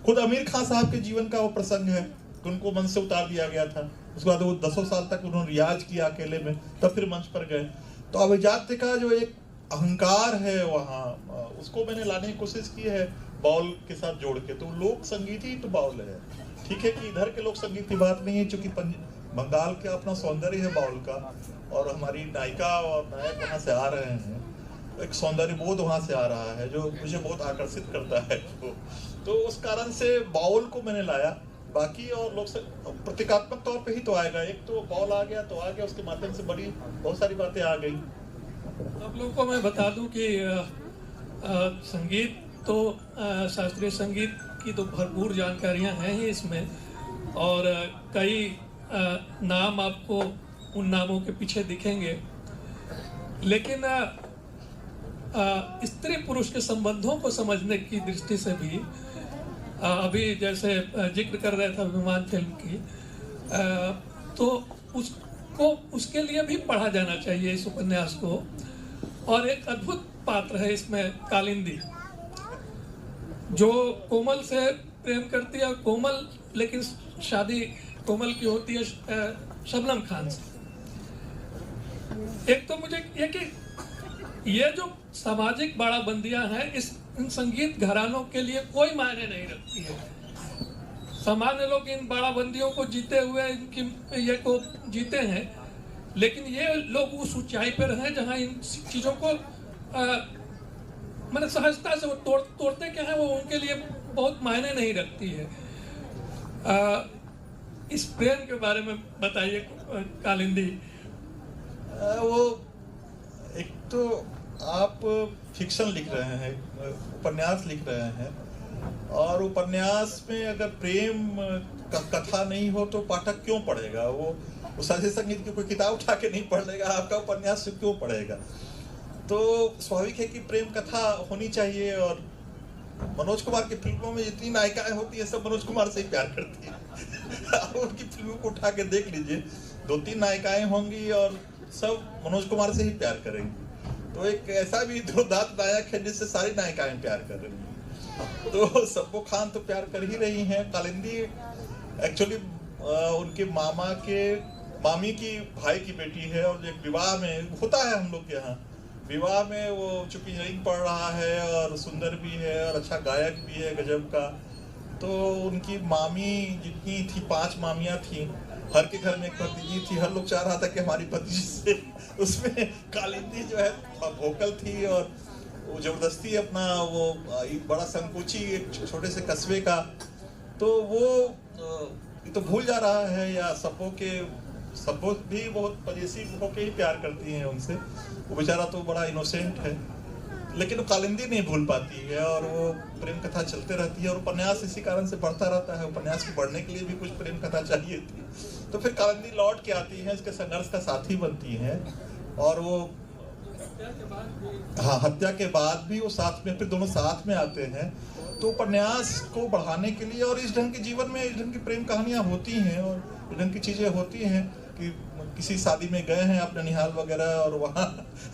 खुद अमीर खां साहब के जीवन का वो प्रसंग है कि उनको मंच से उतार दिया गया था, उसके बाद वो 10 साल तक उन्होंने रियाज किया अकेले में, तब फिर मंच पर गए। तो अभिजात्य का जो एक अहंकार है वहाँ, उसको मैंने लाने की कोशिश की है बाउल के साथ जोड़ के। तो लोक संगीत ही तो बाउल है। ठीक है कि इधर के लोक संगीत की बात नहीं है, क्योंकि बंगाल का अपना सौंदर्य है बाउल का, और हमारी नायिका और नायक वहाँ से आ रहे हैं, एक सौंदर्य बोध वहाँ से आ रहा है जो मुझे बहुत आकर्षित करता है। तो उस कारण से बाउल को मैंने लाया। बाकी और लोग प्रतीकात्मक तौर पे ही तो आएगा, एक तो बाउल आ गया तो आ गया, उसके माध्यम से बड़ी बहुत सारी बातें आ गई। आप लोगों को मैं बता दूं कि संगीत तो शास्त्रीय संगीत की तो भरपूर जानकारियां हैं ही इसमें, और कई नाम आपको उन नामों के पीछे दिखेंगे, लेकिन स्त्री पुरुष के संबंधों को समझने की दृष्टि से भी अभी जैसे जिक्र कर रहे थे अभिमान फिल्म की, तो उसको उसके लिए भी पढ़ा जाना चाहिए इस उपन्यास को। और एक अद्भुत पात्र है इसमें कालिंदी, जो कोमल से प्रेम करती है, कोमल लेकिन शादी कोमल की होती है शबनम खान से। एक तो मुझे ये कि ये जो सामाजिक बाड़ाबंदियां हैं इन संगीत घरानों के लिए कोई मायने नहीं रखती है। सामान्य लोग इन बाड़ाबंदियों को जीते हुए इनकी ये को जीते हैं, लेकिन ये लोग उस ऊंचाई पर हैं जहां इन चीजों को मैंने सहजता से वो तोड़ते क्या है, वो उनके लिए बहुत मायने नहीं रखती है। इस प्रेम के बारे में बताइए कालिंदी। वो एक तो आप फिक्शन लिख रहे हैं, उपन्यास लिख रहे हैं, और उपन्यास में अगर प्रेम का कथा नहीं हो तो पाठक क्यों पढ़ेगा? वो शास्त्रीय संगीत की कोई किताब उठा के नहीं पढ़ लेगा, आपका उपन्यास से क्यों पढ़ेगा? तो स्वाभाविक है कि प्रेम कथा होनी चाहिए। और मनोज कुमार की फिल्मों में जितनी नायिकाएं होती है सब मनोज कुमार से ही प्यार करती है। आप उनकी फिल्मों को उठा के देख लीजिए, 2-3 नायिकाएं होंगी और सब मनोज कुमार से ही प्यार करेंगी। तो एक ऐसा भी धुरंधर नायक है जिससे सारी नायिकाएं प्यार कर रही हैं। तो सब्बो खान तो प्यार कर ही रही हैं। कालिंदी एक्चुअली उनके मामी की भाई की बेटी है, और एक विवाह में होता है हम लोग के यहाँ, विवाह में वो चूंकि इंजीनियरिंग पढ़ रहा है और सुंदर भी है और अच्छा गायक भी है गजब का। तो उनकी मामी जितनी थी, 5 मामियाँ थी, हर के घर में एक भतीजी थी। हर लोग चाह रहा था कि हमारी भतीजी से, उसमें कालिंदी जो है वोकल थी, और वो जबरदस्ती अपना वो बड़ा संकोची एक छोटे से कस्बे का, तो वो ये तो भूल जा रहा है, या सबो भी बहुत पजेसिव होके ही प्यार करती हैं उनसे। वो बेचारा तो बड़ा इनोसेंट है, लेकिन वो कालिंदी नहीं भूल पाती है, और वो प्रेम कथा चलते रहती है। और उपन्यास इसी कारण से बढ़ता रहता है। उपन्यास को बढ़ने के लिए भी कुछ प्रेम कथा चाहिए थी। तो फिर कालिंदी लौट के आती है, इसके संघर्ष का साथी बनती है, और वो हत्या के बाद भी वो साथ में, फिर दोनों साथ में आते हैं। तो उपन्यास को बढ़ाने के लिए, और इस ढंग के जीवन में इस ढंग की प्रेम कहानियां होती हैं, और इस ढंग की चीजें होती हैं कि किसी शादी में गए हैं आप ननिहाल वगैरह, और वहाँ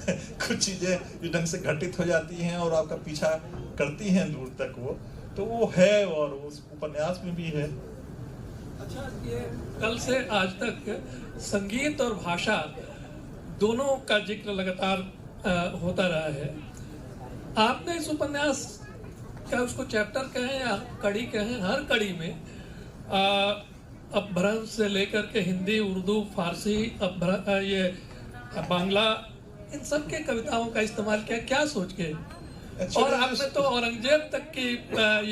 कुछ चीजें इस ढंग से घटित हो जाती हैं और आपका पीछा करती हैं दूर तक। वो तो है, और उस उपन्यास में भी है। अच्छा, ये कल से आज तक संगीत और भाषा दोनों का जिक्र लगातार होता रहा है। आपने इस उपन्यास का, उसको चैप्टर कहें या कड़ी कहें, हर कड़ी में अपभ्रंश से लेकर के हिंदी, उर्दू, फारसी, ये बांग्ला, इन सब के कविताओं का इस्तेमाल किया, क्या सोच के? और आपने तो औरंगजेब तक की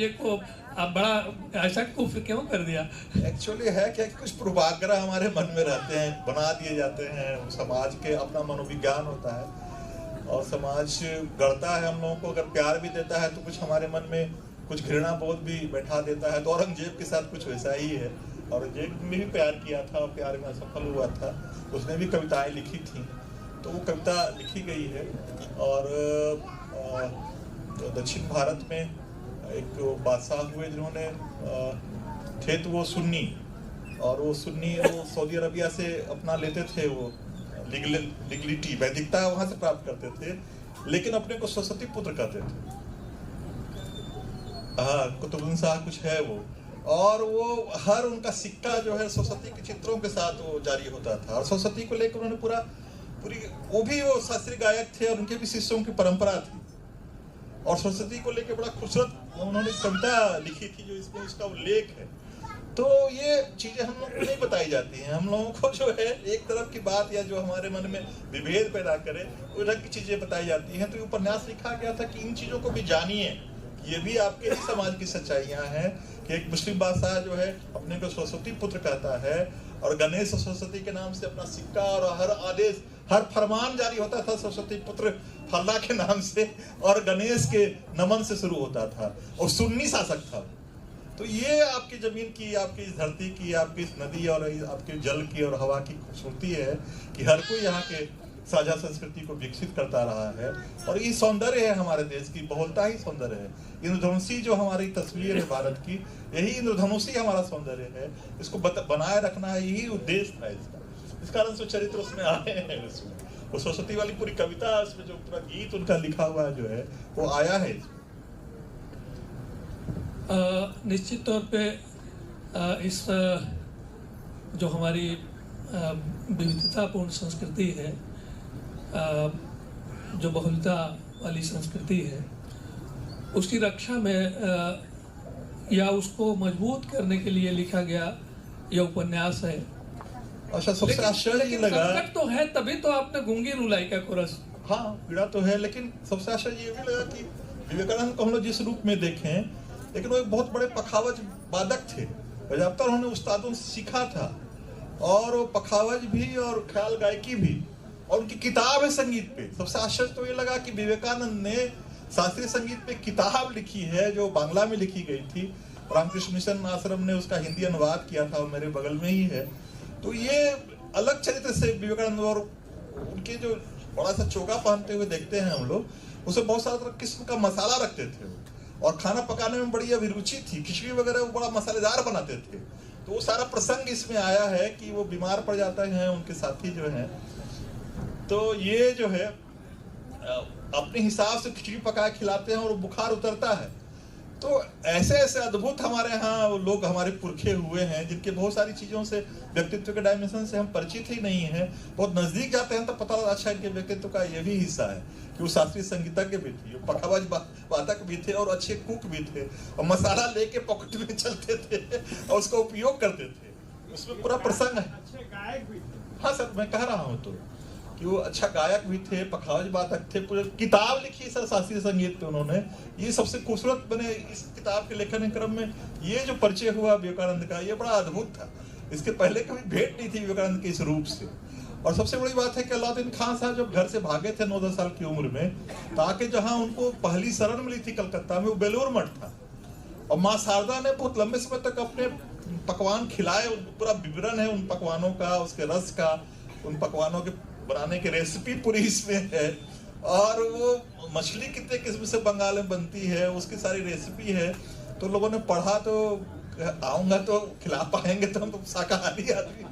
ये को आप बड़ा ऐसा कुफ्र क्यों कर दिया? एक्चुअली है क्या कि कुछ पूर्वाग्रह हमारे मन में रहते हैं, बना दिए जाते हैं। समाज के अपना मनोविज्ञान होता है, और समाज गढ़ता है हम लोगों को। अगर प्यार भी देता है तो कुछ हमारे मन में कुछ घृणा बोध भी बैठा देता है। तो औरंगजेब के साथ कुछ वैसा ही है। औरंगजेब ने भी प्यार किया था, प्यार में असफल हुआ था, उसने भी कविताएं लिखी थी, तो वो कविता लिखी गई है। और दक्षिण भारत में एक बादशाह हुए जिन्होंने थे तो वो सुन्नी, और वो सुन्नी वो सऊदी अरबिया से अपना लेते थे, वो लीगलिटी, वैदिकता वहां से प्राप्त करते थे, लेकिन अपने को सरस्वती पुत्र कहते थे। हाँ, कुतुबुद्दीन शाह कुछ है वो, और वो हर उनका सिक्का जो है सरस्वती के चित्रों के साथ वो जारी होता था, और सरस्वती को लेकर उन्होंने पूरा पूरी वो शास्त्रीय गायक थे और उनके भी शिष्यों की परंपरा थी। और सरस्वती को लेकर बड़ा खूबसूरत उन्होंने कविता लिखी थी जो इसमें उसका उल्लेख है। तो ये चीजें हम लोग को नहीं बताई जाती हैं। हम लोगों को जो है एक तरफ की बात या जो हमारे मन में विभेद पैदा करे वो रंग की चीजें बताई जाती हैं। तो उपन्यास लिखा गया था कि इन चीजों को भी जानिए, ये भी आपके ही समाज की सच्चाइयां हैं कि एक मुस्लिम बादशाह जो है अपने को सरस्वती पुत्र कहता है और गणेश सरस्वती के नाम से अपना सिक्का और हर आदेश हर फरमान जारी होता था सरस्वती पुत्र फल्ला के नाम से और गणेश के नमन से शुरू होता था और सुन्नी शासक था। तो ये आपकी जमीन की, आपकी इस धरती की, आपकी इस नदी और आपके जल की और हवा की खूबसूरती है कि हर कोई यहाँ के साझा संस्कृति को विकसित करता रहा है। और ये सौंदर्य है हमारे देश की, बहुलता ही सौंदर्य है। इंद्रधनुषी जो हमारी तस्वीर है भारत की, यही इंद्रधनुषी हमारा सौंदर्य है। इसको बनाए रखना है, यही उद्देश्य था इसका। इस कारण से चरित्र उसमें आए हैं। उसमें वो सरस्वती वाली पूरी कविता, उसमें जो पूरा गीत उनका लिखा हुआ जो है वो आया है। निश्चित तौर पे इस जो हमारी विविधतापूर्ण संस्कृति है, जो बहुलता वाली संस्कृति है, उसकी रक्षा में या उसको मजबूत करने के लिए लिखा गया यह उपन्यास है। अच्छा, सबसे आश्चर्य लगा, संकट तो है तभी तो आपने गूंगी रुलाई का कोरस। हाँ, पीड़ा तो है, लेकिन सबसे आश्चर्य ये भी लगा कि विवेकानंद को हम लोग जिस रूप में देखें, लेकिन वो एक बहुत बड़े पखावज वादक थे। बजाबता उन्होंने उस्तादों से सीखा था और वो पखावज भी और ख्याल गायकी भी, और उनकी किताब है संगीत पे। सबसे आश्चर्य तो ये लगा कि विवेकानंद ने शास्त्रीय संगीत पे किताब लिखी है जो बांग्ला में लिखी गई थी। रामकृष्ण मिशन आश्रम ने उसका हिंदी अनुवाद किया था, वो मेरे बगल में ही है। तो ये अलग चरित्र से विवेकानंद, और उनके जो बड़ा सा चोगा पहनते हुए देखते हैं हम लोग, उसे बहुत सारा किस्म का मसाला रखते थे और खाना पकाने में बड़ी अभिरुचि थी। खिचड़ी वगैरह वो बड़ा मसालेदार बनाते थे। तो वो सारा प्रसंग इसमें आया है कि वो बीमार पड़ जाते हैं, उनके साथी जो हैं, तो ये जो है अपने हिसाब से खिचड़ी पका खिलाते हैं और बुखार उतरता है। तो ऐसे ऐसे अद्भुत हमारे यहाँ लोग, हमारे पुरखे हुए हैं जिनके बहुत सारी चीजों से, व्यक्तित्व के डायमेंशन से हम परिचित ही नहीं है। बहुत नजदीक जाते हैं तो पता अच्छा इनके व्यक्तित्व का ये भी हिस्सा है कि वो शास्त्रीय संगीतज्ञ भी थे, पखावज वादक भी थे और अच्छे कुक भी थे और मसाला लेके पॉकेट में चलते थे और उसका उपयोग करते थे। उसमें पूरा प्रसंग है। हाँ सर, मैं कह रहा हूँ तो कि वो अच्छा गायक भी थे, पखावज वादक थे। पूरी किताब लिखी सर शास्त्रीय संगीत पे उन्होंने। ये सबसे खूबसूरत बने इस किताब के लेखन क्रम में ये जो परिचय हुआ विवेकानंद का, ये बड़ा अद्भुत था। इसके पहले कभी भेंट नहीं थी विवेकानंद के इस रूप से। और सबसे बड़ी बात है कि अलाउद्दीन खान साहब जब घर से भागे थे 9-10 साल की उम्र में, ताकि जहां उनको पहली शरण मिली थी कलकत्ता में, वो बेलूर मठ था। और माँ शारदा ने बहुत लंबे समय तक अपने पकवान खिलाए। पूरा विवरण है उन पकवानों का, उसके रस का, उन पकवानों के बनाने की रेसिपी पूरी इसमें है। और वो मछली कितने किस्म से बंगाल में बनती है, उसकी सारी रेसिपी है। तो लोगों ने पढ़ा, तो आऊंगा तो खिला पाएंगे, तो हम तो शाकाहारी आदमी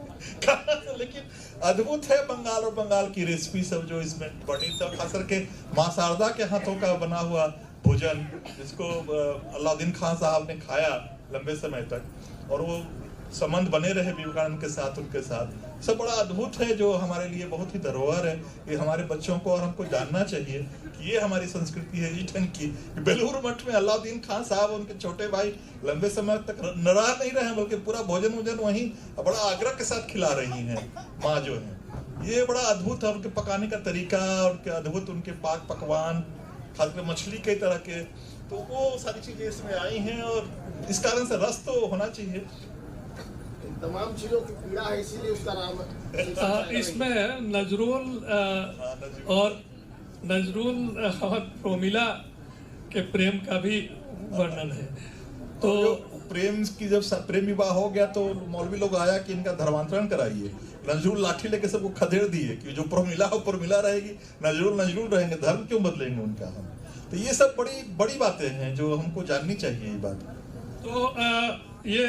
लेकिन अद्भुत है बंगाल और बंगाल की रेसिपी सब जो इसमें वर्णित है। खास करके माँ शारदा के हाथों का बना हुआ भोजन, जिसको अलाउद्दीन खान साहब ने खाया लंबे समय तक, और वो संबंध बने रहे विवेकानंद के साथ, उनके साथ, सब बड़ा अद्भुत है, जो हमारे लिए बहुत ही धरोहर है। ये हमारे बच्चों को और हमको जानना चाहिए कि ये हमारी संस्कृति है इस ढंग की। बेलूर मठ में अलाउद्दीन खान साहब, उनके छोटे भाई लंबे समय तक नाराज नहीं रहे, बल्कि पूरा भोजन वहीं बड़ा आग्रह के साथ खिला रही हैं माँ जो है। ये बड़ा अद्भुत है उनके पकाने का तरीका, उनके अद्भुत उनके पाक पकवान, खासकर मछली कई तरह के। तो वो सारी चीजें इसमें आई हैं और इस कारण से रस तो होना चाहिए। तमाम चीजों की पीड़ा है, इसीलिए उसका नाम इसमें नजरुल और प्रोमिला के प्रेम का भी वर्णन है। तो प्रेम की जब प्रेम विवाह हो गया तो मौलवी लोग आया कि इनका धर्मांतरण कराइए। नजरुल लाठी लेके सबको खदेड़ दिए कि जो प्रोमिला हो प्रोमिला रहेगी, नजरुल नजरुल रहेंगे, धर्म क्यों बदलेंगे उनका हम। तो ये सब बड़ी बड़ी बातें हैं जो हमको जाननी चाहिए ये बात। तो ये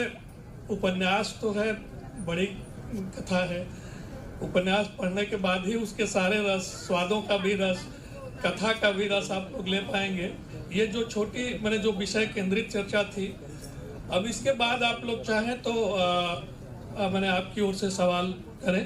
उपन्यास तो है, बड़ी कथा है। उपन्यास पढ़ने के बाद ही उसके सारे रस, स्वादों का भी रस, कथा का भी रस आप लोग ले पाएंगे। ये जो छोटी मैंने जो विषय केंद्रित चर्चा थी, अब इसके बाद आप लोग चाहें तो मैंने आपकी ओर से सवाल करें।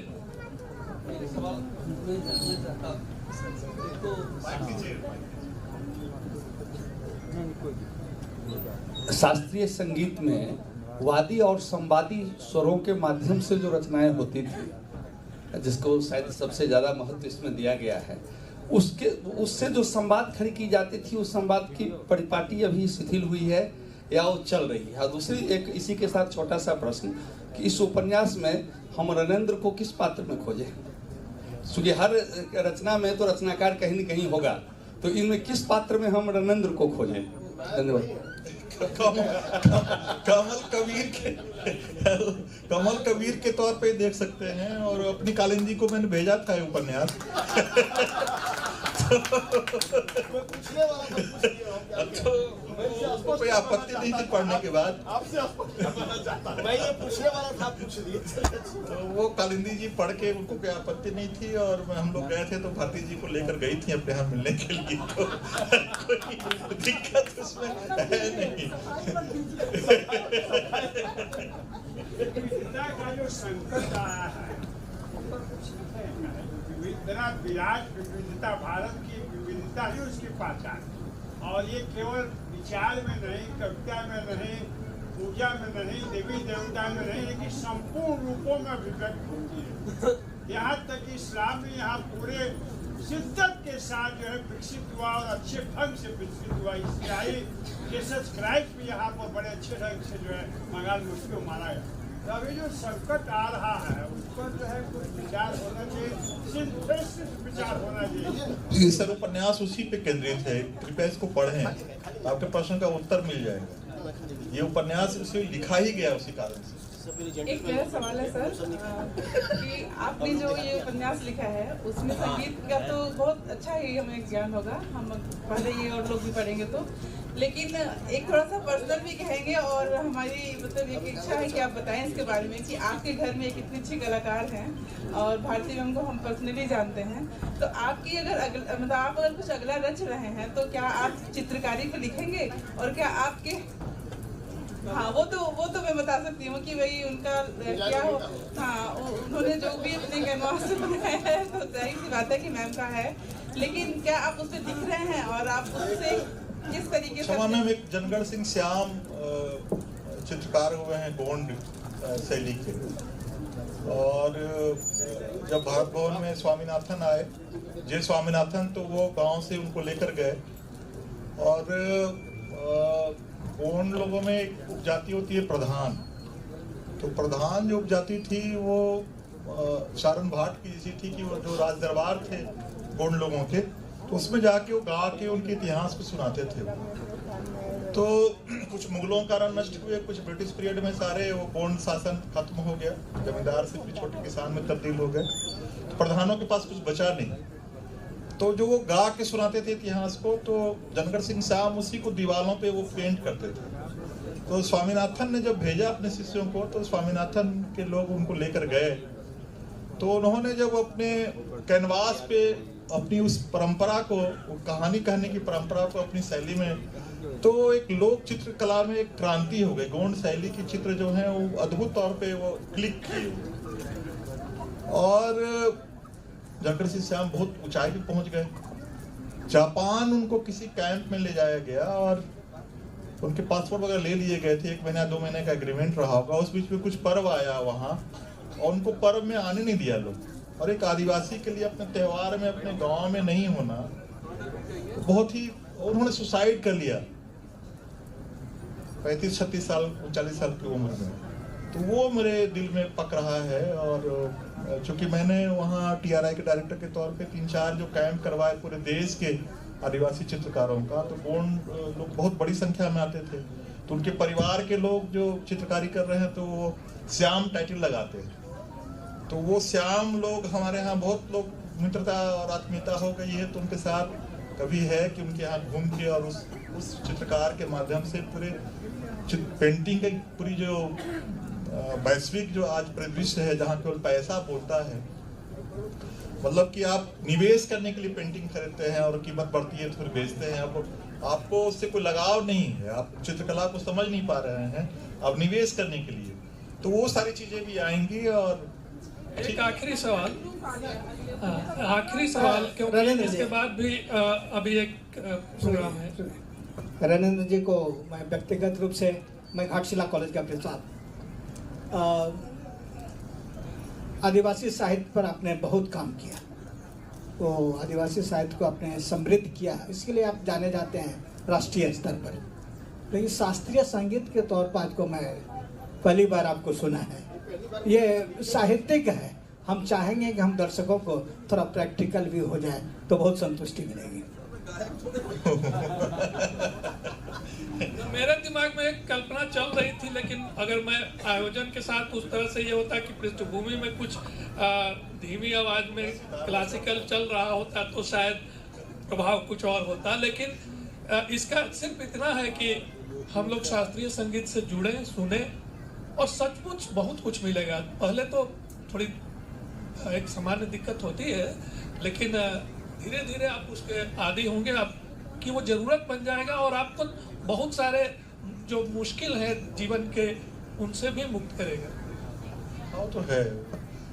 शास्त्रीय संगीत में वादी और संवादी स्वरों के माध्यम से जो रचनाएं होती थी, जिसको शायद सबसे ज्यादा महत्व इसमें दिया गया है, उससे जो संवाद खड़ी की जाती थी, उस संवाद की परिपाटी अभी शिथिल हुई है या वो चल रही है। और दूसरी एक इसी के साथ छोटा सा प्रश्न कि इस उपन्यास में हम रणेंद्र को किस पात्र में खोजें, क्योंकि हर रचना में तो रचनाकार कहीं न कहीं होगा, तो इनमें किस पात्र में हम रणेंद्र को खोजें? धन्यवाद। कमल कबीर के तौर पे देख सकते हैं, और अपनी कालिंदी को मैंने भेजा था ये उपन्यास। तो उसको कोई आपत्ति नहीं थी पढ़ने के बाद। मैं ये पूछने वाला था, पूछ लिए। तो वो कालिंदी जी पढ़ के उनको कोई आपत्ति नहीं थी, और हम लोग गए थे तो भारती जी को लेकर गई थी अपने यहाँ मिलने के लिए, तो कोई दिक्कत उसमें है नहीं। विविधता का जो संकट आया है, विविधता भारत की विविधता ही उसकी पहचान, और ये केवल विचार में नहीं, कविता में नहीं, पूजा में नहीं, देवी देवता में नहीं, लेकिन संपूर्ण रूपों में अभिव्यक्त होती है। यहाँ तक कि इस्लाम भी यहाँ पूरे शिद्दत के साथ जो है विकसित हुआ, और अच्छे ढंग से विकसित हुआ। ईसाई जीसस क्राइस्ट भी यहाँ पर बड़े अच्छे ढंग से जो है मंगाल में उसको माना गया। तो अभी जो संकट आ रहा है उस पर जो है कुछ विचार होना चाहिए, सिंथेसिस विचार होना चाहिए। ये सर उपन्यास उसी पे केंद्रित है, कृपया इसको पढ़ें, आपके प्रश्न का उत्तर मिल जाएगा। ये उपन्यास उसे लिखा ही गया उसी कारण से। एक मेरा सवाल है सर कि आपने जो ये उपन्यास लिखा है उसमें संगीत का तो बहुत अच्छा ही हमें ज्ञान होगा, हम पढ़ेंगे और लोग भी पढ़ेंगे तो, लेकिन एक थोड़ा सा पर्सनल भी कहेंगे, और हमारी मतलब एक इच्छा है कि आप बताएं इसके बारे में कि आपके घर में एक इतने अच्छे कलाकार हैं और भारती मैम को हम पर्सनली जानते हैं, तो आपकी अगर मतलब आप अगर कुछ अगला रच रहे हैं तो क्या आप चित्रकारी पे लिखेंगे, और क्या आपके हाँ वो तो मैं बता सकती हूँ कि भाई उनका क्या हो, हाँ उन्होंने जो भी अपने कैनवास से बनाया है तो जाहिर सी बात है कि मैम का है, लेकिन क्या आप उसमें दिख रहे हैं और आप उससे किस तरीके से? मैम एक जनगढ़ सिंह श्याम चित्रकार हुए हैं गोंड शैली के, और जब भारत भवन में स्वामीनाथन आए, जे स्वामीनाथन, तो वो गांव से उनको लेकर गए, और गोंड लोगों में एक उपजाति होती है प्रधान, तो प्रधान जो उपजाति थी वो शारण भाट की जैसी थी कि वो जो राज दरबार थे गोंड लोगों के, तो उसमें जाके वो गा के उनके इतिहास को सुनाते थे। तो कुछ मुगलों का कारण नष्ट हुए, कुछ ब्रिटिश पीरियड में सारे वो गोंड शासन खत्म हो गया, जमींदार से फिर छोटे किसान में तब्दील हो गए, तो प्रधानों के पास कुछ बचा नहीं, तो जो वो गा के सुनाते थे इतिहास को, तो जनगढ़ सिंह श्याम उसी को दीवारों पे वो पेंट करते थे। तो स्वामीनाथन ने जब भेजा अपने शिष्यों को, तो स्वामीनाथन के लोग उनको लेकर गए, तो उन्होंने जब अपने कैनवास पे अपनी उस परंपरा को, कहानी कहने की परंपरा को अपनी शैली में, तो एक लोक चित्रकला में एक क्रांति हो गई। गोंड शैली की चित्र जो है वो अद्भुत तौर पे वो क्लिक किए, और जनगढ़ सिंह श्याम बहुत ऊंचाई पे पहुंच गए। जापान उनको किसी कैंप में ले जाया गया, और उनके पासपोर्ट वगैरह ले लिए गए थे, 1 महीना 2 महीने का एग्रीमेंट रहा होगा। उस बीच में कुछ पर्व आया वहाँ, और उनको पर्व में आने नहीं दिया लोग, और एक आदिवासी के लिए अपने त्योहार में अपने गांव में नहीं होना बहुत ही, उन्होंने सुसाइड कर लिया 35-36 साल 40 साल की उम्र में। तो वो मेरे दिल में पक रहा है, और चूंकि मैंने वहाँ TRI के डायरेक्टर के तौर पे 3-4 जो कैंप करवाए पूरे देश के आदिवासी चित्रकारों का, तो गोंड लोग बहुत बड़ी संख्या में आते थे, तो उनके परिवार के लोग जो चित्रकारी कर रहे हैं तो वो श्याम टाइटल लगाते हैं, तो वो श्याम लोग हमारे यहाँ बहुत लोग मित्रता और आत्मीयता हो गई है, तो उनके साथ कभी है कि उनके यहाँ घूम के और उस चित्रकार के माध्यम से पूरे पेंटिंग की पूरी जो वैश्विक जो आज परिदृश्य है, जहाँ केवल पैसा बोलता है, मतलब कि आप निवेश करने के लिए पेंटिंग खरीदते हैं और कीमत बढ़ती है तो फिर बेचते हैं, आपको उससे कोई लगाव नहीं है, आप चित्रकला को समझ नहीं पा रहे हैं, आप निवेश करने के लिए, तो वो सारी चीजें भी आएंगी। और एक आखिरी सवाल, आखिरी सवाल, क्योंकि राजेंद्र जी। इसके बाद भी अभी एक प्रोग्राम है। रणेंद्र जी को मैं व्यक्तिगत रूप से, मैं घाटशिला कॉलेज का प्रिंसिपल, आदिवासी साहित्य पर आपने बहुत काम किया, वो आदिवासी साहित्य को आपने समृद्ध किया, इसके लिए आप जाने जाते हैं राष्ट्रीय स्तर पर। लेकिन शास्त्रीय संगीत के तौर पर आज को मैं पहली बार आपको सुना है, ये साहित्यिक है। हम चाहेंगे कि हम दर्शकों को थोड़ा प्रैक्टिकल भी हो जाए तो बहुत संतुष्टि मिलेगी। मेरे दिमाग में एक कल्पना चल रही थी, लेकिन अगर मैं आयोजन के साथ उस तरह से ये होता कि पृष्ठभूमि में कुछ धीमी आवाज में क्लासिकल चल रहा होता तो शायद प्रभाव कुछ और होता। लेकिन इसका सिर्फ इतना है कि हम लोग शास्त्रीय संगीत से जुड़े, सुने, और सचमुच बहुत कुछ मिलेगा। पहले तो थोड़ी एक सामान्य दिक्कत होती है, लेकिन धीरे धीरे आप उसके आदी होंगे, आप कि वो जरूरत बन जाएगा और आपको बहुत सारे जो मुश्किल है जीवन के उनसे भी मुक्त करेगा। हाँ तो है।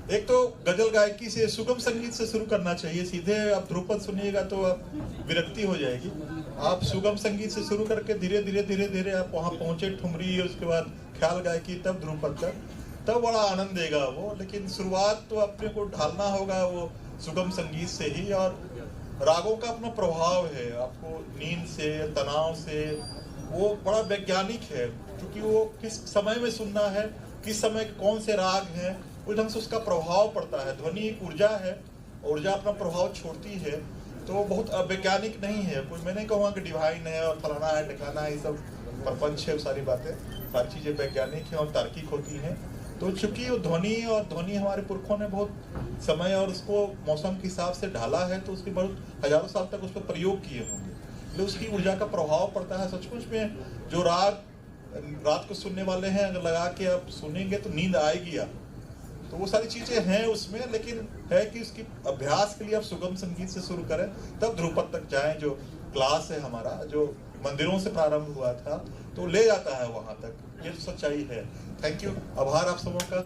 एक तो गजल गायकी से, सुगम संगीत से शुरू करना चाहिए। सीधे आप ध्रुपद सुनिएगा तो आप विरक्ति हो जाएगी। आप सुगम संगीत से शुरू करके धीरे धीरे आप वहाँ पहुंचे, ठुमरी, उसके बाद ख्याल गायकी, तब ध्रुपद तक, तब बड़ा आनंद देगा वो। लेकिन शुरुआत तो अपने को ढालना होगा वो सुगम संगीत से ही। और रागों का अपना प्रभाव है, आपको नींद से, तनाव से, वो बड़ा वैज्ञानिक है, क्योंकि वो किस समय में सुनना है, किस समय कौन से राग हैं, उस ढंग से उसका प्रभाव पड़ता है। ध्वनि एक ऊर्जा है, ऊर्जा अपना प्रभाव छोड़ती है, तो बहुत वैज्ञानिक नहीं है कोई। मैं नहीं कहूँगा कि डिवाइन है और फलाना है, ठिकाना है, ये सब प्रपंच है, सारी बातें, सारी चीजें वैज्ञानिक हैं और तार्किक होती हैं। तो चूंकि वो ध्वनि हमारे पुरखों ने बहुत समय और उसको मौसम के हिसाब से ढाला है, तो उसके बहुत हजारों साल तक उस पर प्रयोग किए होंगे, तो उसकी ऊर्जा का प्रभाव पड़ता है। सचमुच में जो राग रात को सुनने वाले हैं, अगर लगा के आप सुनेंगे तो नींद आएगी आप, तो वो सारी चीजें हैं उसमें। लेकिन है कि उसकी अभ्यास के लिए आप सुगम संगीत से शुरू करें, तब ध्रुपद तक जाएं। जो क्लास है हमारा, जो मंदिरों से प्रारंभ हुआ था, तो ले जाता है वहां तक, ये सच्चाई है। थैंक यू, आभार आप सबों का।